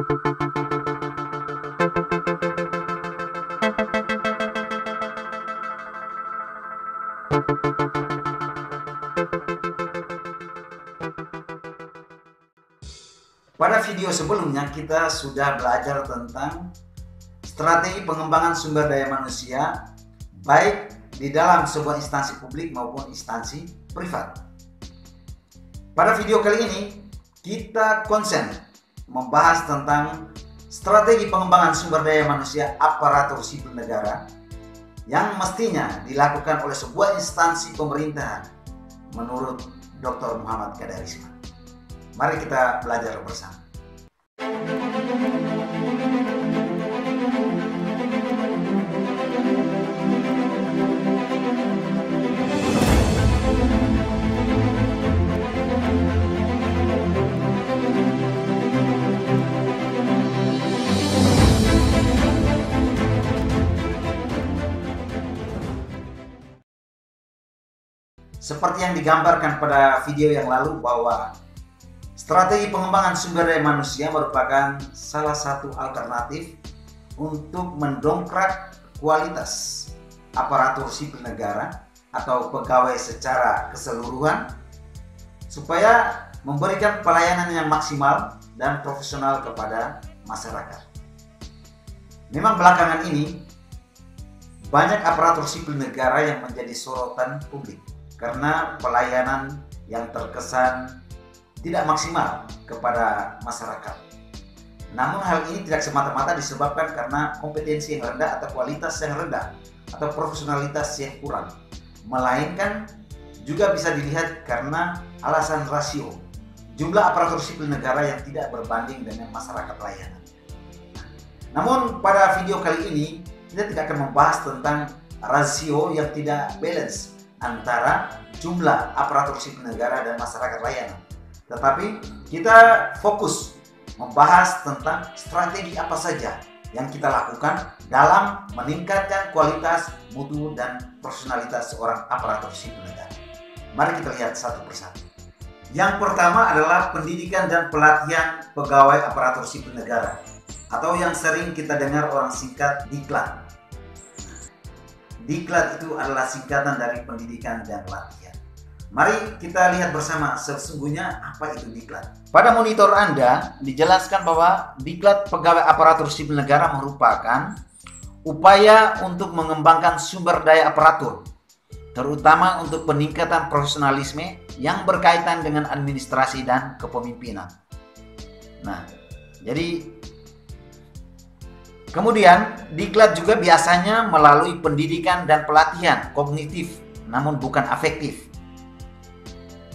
Pada video sebelumnya kita sudah belajar tentang strategi pengembangan sumber daya manusia baik di dalam sebuah instansi publik maupun instansi privat. Pada video kali ini kita konsen membahas tentang strategi pengembangan sumber daya manusia aparatur sipil negara yang mestinya dilakukan oleh sebuah instansi pemerintahan menurut Dr. Muhammad Kadarisman. Mari kita belajar bersama. Seperti yang digambarkan pada video yang lalu bahwa strategi pengembangan sumber daya manusia merupakan salah satu alternatif untuk mendongkrak kualitas aparatur sipil negara atau pegawai secara keseluruhan supaya memberikan pelayanan yang maksimal dan profesional kepada masyarakat. Memang belakangan ini banyak aparatur sipil negara yang menjadi sorotan publik karena pelayanan yang terkesan tidak maksimal kepada masyarakat. Namun hal ini tidak semata-mata disebabkan karena kompetensi yang rendah atau kualitas yang rendah atau profesionalitas yang kurang, melainkan juga bisa dilihat karena alasan rasio jumlah aparatur sipil negara yang tidak berbanding dengan masyarakat layanan. Namun pada video kali ini kita tidak akan membahas tentang rasio yang tidak balance antara jumlah aparatur sipil negara dan masyarakat layanan. Tetapi kita fokus membahas tentang strategi apa saja yang kita lakukan dalam meningkatkan kualitas, mutu, dan profesionalitas seorang aparatur sipil negara. Mari kita lihat satu persatu. Yang pertama adalah pendidikan dan pelatihan pegawai aparatur sipil negara atau yang sering kita dengar orang singkat Diklat. Diklat itu adalah singkatan dari pendidikan dan pelatihan. Mari kita lihat bersama sesungguhnya apa itu Diklat. Pada monitor Anda dijelaskan bahwa Diklat pegawai aparatur sipil negara merupakan upaya untuk mengembangkan sumber daya aparatur, terutama untuk peningkatan profesionalisme yang berkaitan dengan administrasi dan kepemimpinan. Nah, jadi kemudian Diklat juga biasanya melalui pendidikan dan pelatihan kognitif, namun bukan afektif.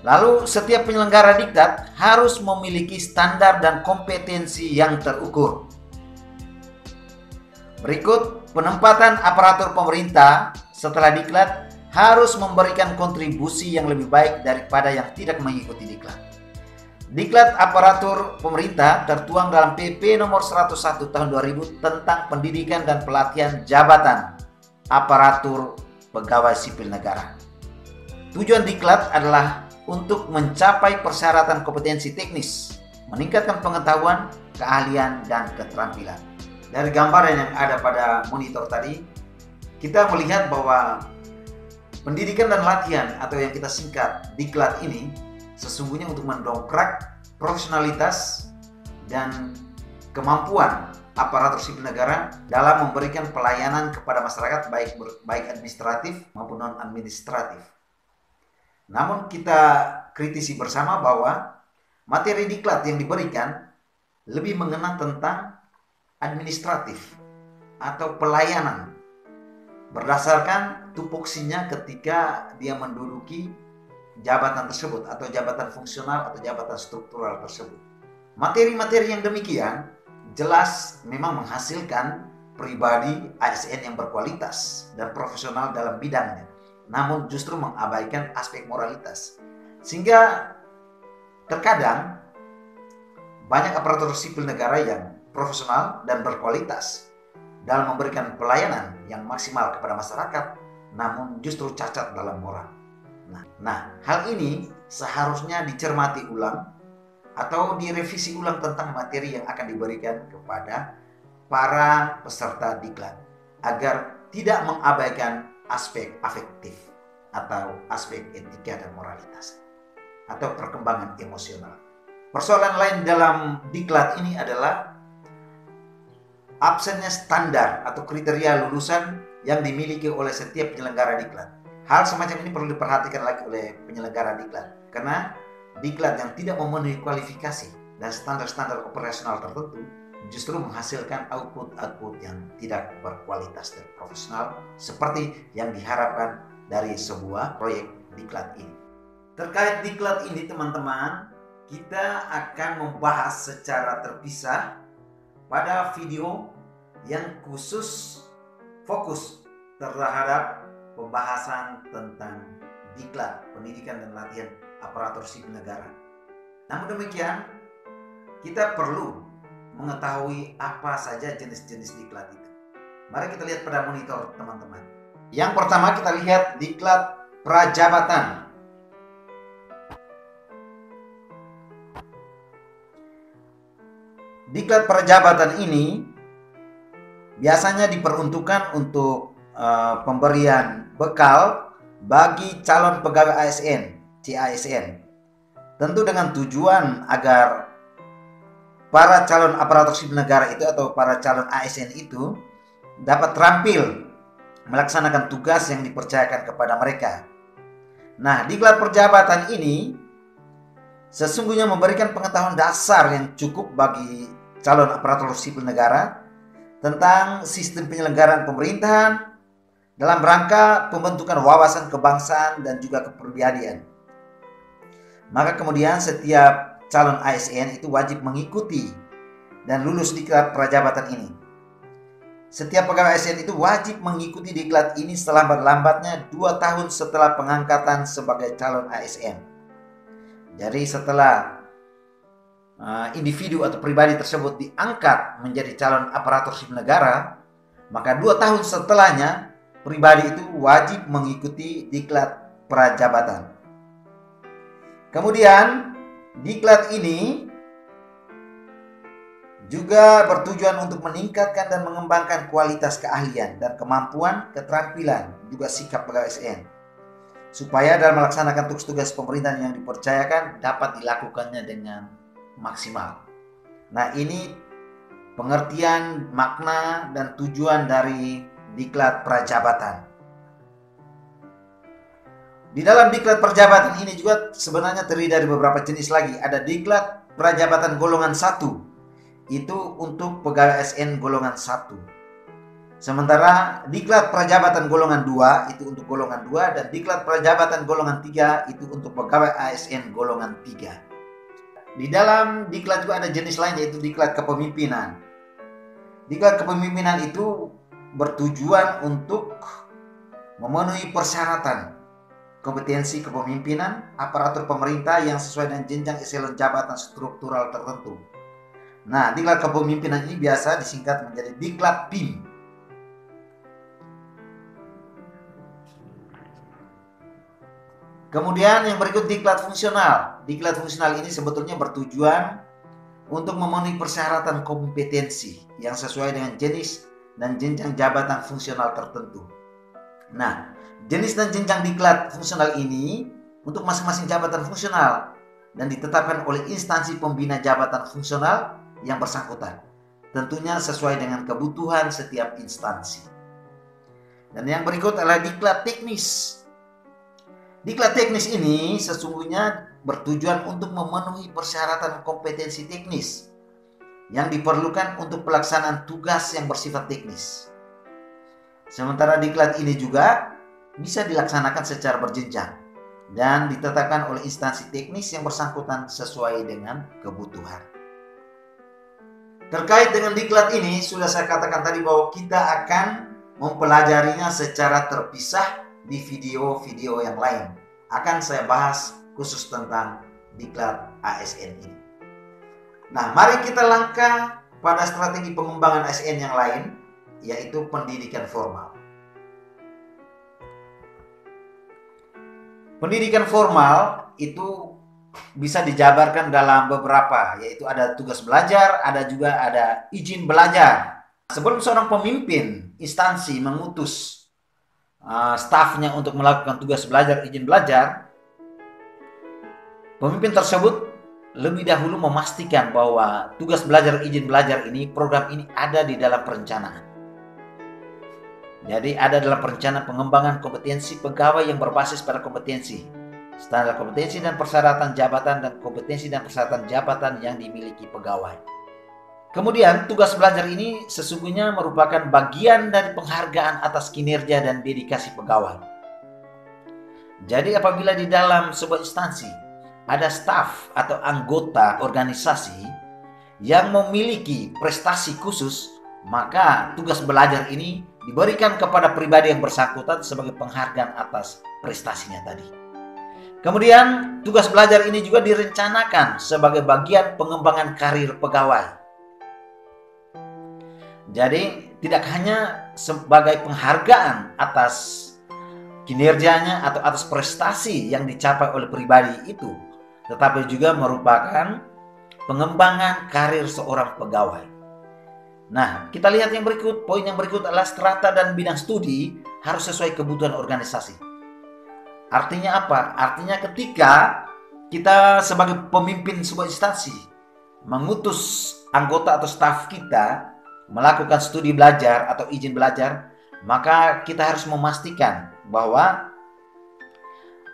Lalu setiap penyelenggara Diklat harus memiliki standar dan kompetensi yang terukur. Berikut penempatan aparatur pemerintah setelah Diklat harus memberikan kontribusi yang lebih baik daripada yang tidak mengikuti Diklat. Diklat aparatur pemerintah tertuang dalam PP nomor 101 tahun 2000 tentang pendidikan dan pelatihan jabatan aparatur pegawai sipil negara. Tujuan Diklat adalah untuk mencapai persyaratan kompetensi teknis, meningkatkan pengetahuan, keahlian, dan keterampilan. Dari gambaran yang ada pada monitor tadi, kita melihat bahwa pendidikan dan latihan atau yang kita singkat Diklat ini sesungguhnya untuk mendongkrak profesionalitas dan kemampuan aparatur sipil negara dalam memberikan pelayanan kepada masyarakat baik administratif maupun non administratif. Namun kita kritisi bersama bahwa materi Diklat yang diberikan lebih mengena tentang administratif atau pelayanan berdasarkan tupoksinya ketika dia menduduki jabatan tersebut atau jabatan fungsional atau jabatan struktural tersebut. Materi-materi yang demikian jelas memang menghasilkan pribadi ASN yang berkualitas dan profesional dalam bidangnya, namun justru mengabaikan aspek moralitas. Sehingga terkadang banyak aparatur sipil negara yang profesional dan berkualitas dalam memberikan pelayanan yang maksimal kepada masyarakat, namun justru cacat dalam moral. Nah, hal ini seharusnya dicermati ulang atau direvisi ulang tentang materi yang akan diberikan kepada para peserta diklat agar tidak mengabaikan aspek afektif atau aspek etika dan moralitas atau perkembangan emosional. Persoalan lain dalam diklat ini adalah absennya standar atau kriteria lulusan yang dimiliki oleh setiap penyelenggara diklat. Hal semacam ini perlu diperhatikan lagi oleh penyelenggara diklat, karena diklat yang tidak memenuhi kualifikasi dan standar-standar operasional tertentu justru menghasilkan output yang tidak berkualitas dan profesional seperti yang diharapkan dari sebuah proyek diklat ini. Terkait diklat ini teman-teman, kita akan membahas secara terpisah pada video yang khusus fokus terhadap pembahasan tentang diklat, pendidikan dan latihan aparatur sipil negara. Namun demikian, kita perlu mengetahui apa saja jenis-jenis diklat itu. Mari kita lihat pada monitor teman-teman. Yang pertama kita lihat diklat prajabatan. Diklat prajabatan ini biasanya diperuntukkan untuk pemberian bekal bagi calon pegawai ASN, CASN. Tentu dengan tujuan agar para calon aparatur sipil negara itu atau para calon ASN itu dapat terampil melaksanakan tugas yang dipercayakan kepada mereka. Nah, diklat prajabatan ini sesungguhnya memberikan pengetahuan dasar yang cukup bagi calon aparatur sipil negara tentang sistem penyelenggaraan pemerintahan dalam rangka pembentukan wawasan kebangsaan dan juga kepribadian. Maka kemudian setiap calon ASN itu wajib mengikuti dan lulus diklat prajabatan ini. Setiap pegawai ASN itu wajib mengikuti diklat ini selambat-lambatnya 2 tahun setelah pengangkatan sebagai calon ASN. Jadi setelah individu atau pribadi tersebut diangkat menjadi calon aparatur sipil negara, maka 2 tahun setelahnya pribadi itu wajib mengikuti diklat prajabatan. Kemudian diklat ini juga bertujuan untuk meningkatkan dan mengembangkan kualitas keahlian dan kemampuan, keterampilan, juga sikap pegawai ASN, supaya dalam melaksanakan tugas-tugas pemerintahan yang dipercayakan dapat dilakukannya dengan maksimal. Nah, ini pengertian, makna, dan tujuan dari diklat prajabatan. Di dalam diklat prajabatan ini juga sebenarnya terdiri dari beberapa jenis lagi. Ada diklat prajabatan golongan 1. Itu untuk pegawai ASN golongan 1. Sementara diklat prajabatan golongan 2 itu untuk golongan 2, dan diklat prajabatan golongan 3 itu untuk pegawai ASN golongan 3. Di dalam diklat juga ada jenis lain, yaitu diklat kepemimpinan. Diklat kepemimpinan itu bertujuan untuk memenuhi persyaratan kompetensi kepemimpinan aparatur pemerintah yang sesuai dengan jenjang eselon jabatan struktural tertentu. Nah, diklat kepemimpinan ini biasa disingkat menjadi diklat PIM. Kemudian yang berikut diklat fungsional. Diklat fungsional ini sebetulnya bertujuan untuk memenuhi persyaratan kompetensi yang sesuai dengan jenis dan jenjang jabatan fungsional tertentu. Nah, jenis dan jenjang diklat fungsional ini untuk masing-masing jabatan fungsional dan ditetapkan oleh instansi pembina jabatan fungsional yang bersangkutan, tentunya sesuai dengan kebutuhan setiap instansi. Dan yang berikut adalah diklat teknis. Diklat teknis ini sesungguhnya bertujuan untuk memenuhi persyaratan kompetensi teknis yang diperlukan untuk pelaksanaan tugas yang bersifat teknis. Sementara diklat ini juga bisa dilaksanakan secara berjenjang dan ditetapkan oleh instansi teknis yang bersangkutan sesuai dengan kebutuhan. Terkait dengan diklat ini, sudah saya katakan tadi bahwa kita akan mempelajarinya secara terpisah di video-video yang lain. Akan saya bahas khusus tentang diklat ASN ini. Nah, mari kita langkah pada strategi pengembangan ASN yang lain, yaitu pendidikan formal. Pendidikan formal itu bisa dijabarkan dalam beberapa, yaitu ada tugas belajar, ada juga ada izin belajar. Sebelum seorang pemimpin instansi mengutus stafnya untuk melakukan tugas belajar, izin belajar, pemimpin tersebut lebih dahulu memastikan bahwa tugas belajar, izin belajar ini, program ini ada di dalam perencanaan. Jadi ada dalam perencanaan pengembangan kompetensi pegawai yang berbasis pada kompetensi, standar kompetensi dan persyaratan jabatan, dan kompetensi dan persyaratan jabatan yang dimiliki pegawai. Kemudian tugas belajar ini sesungguhnya merupakan bagian dari penghargaan atas kinerja dan dedikasi pegawai. Jadi apabila di dalam sebuah instansi ada staf atau anggota organisasi yang memiliki prestasi khusus, maka tugas belajar ini diberikan kepada pribadi yang bersangkutan sebagai penghargaan atas prestasinya tadi. Kemudian tugas belajar ini juga direncanakan sebagai bagian pengembangan karir pegawai. Jadi tidak hanya sebagai penghargaan atas kinerjanya atau atas prestasi yang dicapai oleh pribadi itu, tetapi juga merupakan pengembangan karir seorang pegawai. Nah, kita lihat yang berikut. Poin yang berikut adalah strata dan bidang studi harus sesuai kebutuhan organisasi. Artinya apa? Artinya ketika kita sebagai pemimpin sebuah instansi mengutus anggota atau staf kita melakukan studi belajar atau izin belajar, maka kita harus memastikan bahwa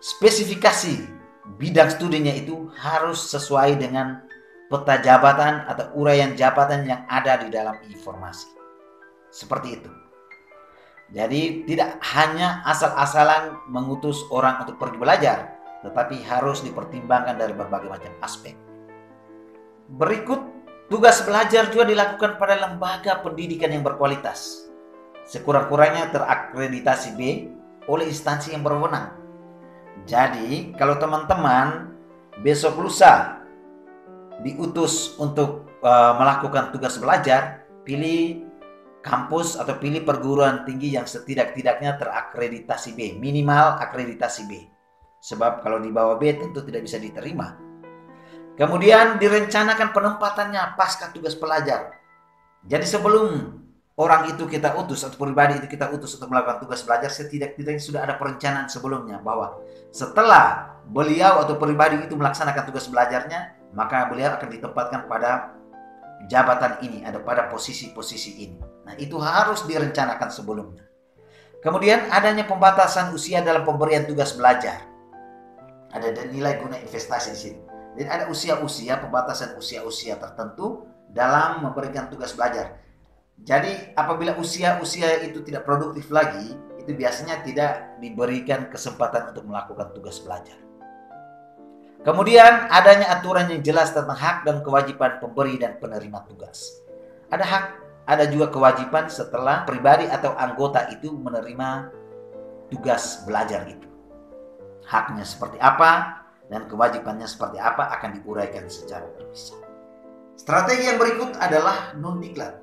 spesifikasi bidang studinya itu harus sesuai dengan peta jabatan atau uraian jabatan yang ada di dalam informasi. Seperti itu. Jadi tidak hanya asal-asalan mengutus orang untuk pergi belajar, tetapi harus dipertimbangkan dari berbagai macam aspek. Berikut, tugas belajar juga dilakukan pada lembaga pendidikan yang berkualitas, sekurang-kurangnya terakreditasi B oleh instansi yang berwenang. Jadi kalau teman-teman besok lusa diutus untuk melakukan tugas belajar, pilih kampus atau pilih perguruan tinggi yang setidak-tidaknya terakreditasi B, minimal akreditasi B. Sebab kalau di bawah B tentu tidak bisa diterima. Kemudian direncanakan penempatannya pasca tugas belajar. Jadi sebelum orang itu kita utus atau pribadi itu kita utus untuk melakukan tugas belajar, setidak-tidaknya sudah ada perencanaan sebelumnya bahwa setelah beliau atau pribadi itu melaksanakan tugas belajarnya, maka beliau akan ditempatkan pada jabatan ini, ada pada posisi-posisi ini. Nah, itu harus direncanakan sebelumnya. Kemudian adanya pembatasan usia dalam pemberian tugas belajar. Ada nilai guna investasi di sini. Dan ada usia-usia, pembatasan usia-usia tertentu dalam memberikan tugas belajar. Jadi apabila usia-usia itu tidak produktif lagi, itu biasanya tidak diberikan kesempatan untuk melakukan tugas belajar. Kemudian adanya aturan yang jelas tentang hak dan kewajiban pemberi dan penerima tugas. Ada hak, ada juga kewajiban setelah pribadi atau anggota itu menerima tugas belajar itu. Haknya seperti apa dan kewajibannya seperti apa akan diuraikan secara terpisah. Strategi yang berikut adalah non-diklat.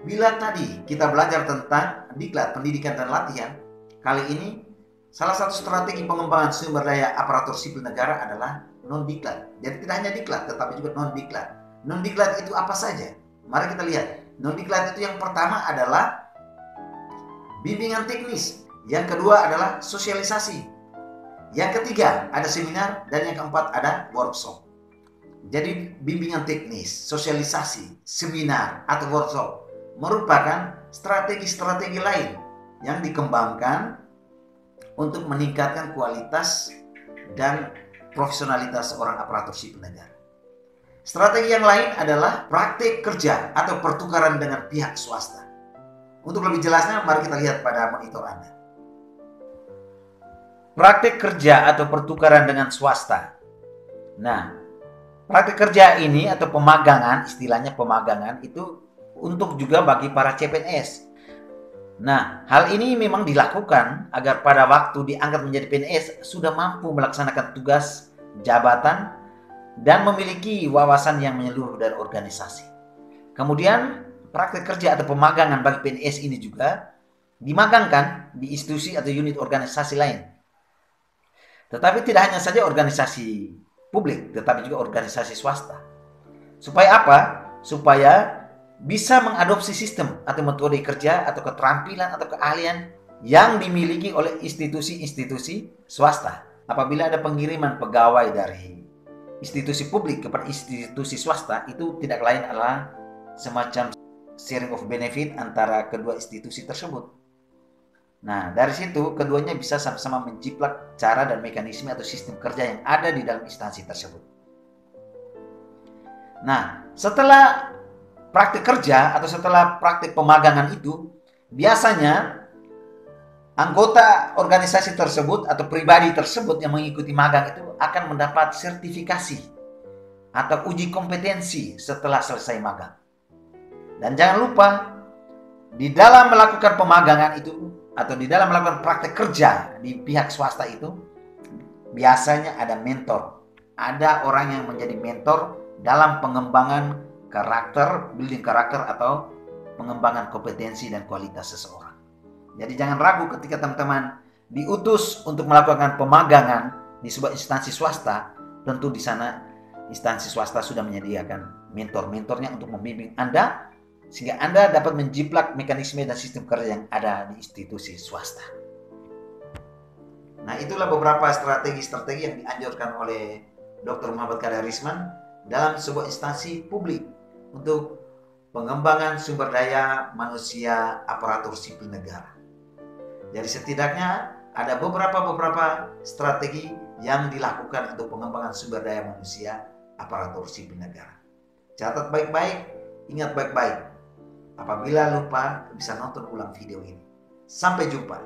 Bila tadi kita belajar tentang diklat, pendidikan dan latihan, kali ini salah satu strategi pengembangan sumber daya aparatur sipil negara adalah non-diklat. Jadi tidak hanya diklat, tetapi juga non-diklat. Non-diklat itu apa saja? Mari kita lihat. Non-diklat itu yang pertama adalah bimbingan teknis. Yang kedua adalah sosialisasi. Yang ketiga ada seminar. Dan yang keempat ada workshop. Jadi bimbingan teknis, sosialisasi, seminar atau workshop merupakan strategi-strategi lain yang dikembangkan untuk meningkatkan kualitas dan profesionalitas seorang aparatur sipil negara. Strategi yang lain adalah praktik kerja atau pertukaran dengan pihak swasta. Untuk lebih jelasnya, mari kita lihat pada monitor Anda. Praktik kerja atau pertukaran dengan swasta. Nah, praktik kerja ini atau pemagangan, istilahnya pemagangan itu untuk juga bagi para CPNS. Nah, hal ini memang dilakukan agar pada waktu diangkat menjadi PNS sudah mampu melaksanakan tugas jabatan dan memiliki wawasan yang menyeluruh dari organisasi. Kemudian, praktik kerja atau pemagangan bagi PNS ini juga dimagangkan di institusi atau unit organisasi lain. Tetapi tidak hanya saja organisasi publik, tetapi juga organisasi swasta. Supaya apa? Supaya bisa mengadopsi sistem atau metode kerja atau keterampilan atau keahlian yang dimiliki oleh institusi-institusi swasta. Apabila ada pengiriman pegawai dari institusi publik kepada institusi swasta, itu tidak lain adalah semacam sharing of benefit antara kedua institusi tersebut. Nah, dari situ keduanya bisa sama-sama menjiplak cara dan mekanisme atau sistem kerja yang ada di dalam instansi tersebut. Nah, setelah praktik kerja atau setelah praktik pemagangan itu, biasanya anggota organisasi tersebut atau pribadi tersebut yang mengikuti magang itu akan mendapat sertifikasi atau uji kompetensi setelah selesai magang. Dan jangan lupa, di dalam melakukan pemagangan itu atau di dalam melakukan praktek kerja di pihak swasta itu, biasanya ada mentor. Ada orang yang menjadi mentor dalam pengembangan karakter, building karakter atau pengembangan kompetensi dan kualitas seseorang. Jadi jangan ragu ketika teman-teman diutus untuk melakukan pemagangan di sebuah instansi swasta, tentu di sana instansi swasta sudah menyediakan mentor-mentornya untuk membimbing Anda sehingga Anda dapat menjiplak mekanisme dan sistem kerja yang ada di institusi swasta. Nah, itulah beberapa strategi-strategi yang dianjurkan oleh Dr. Muhammad Khalil Risman dalam sebuah instansi publik untuk pengembangan sumber daya manusia aparatur sipil negara. Jadi setidaknya ada beberapa strategi yang dilakukan untuk pengembangan sumber daya manusia aparatur sipil negara. Catat baik-baik, ingat baik-baik. Apabila lupa, bisa nonton ulang video ini. Sampai jumpa.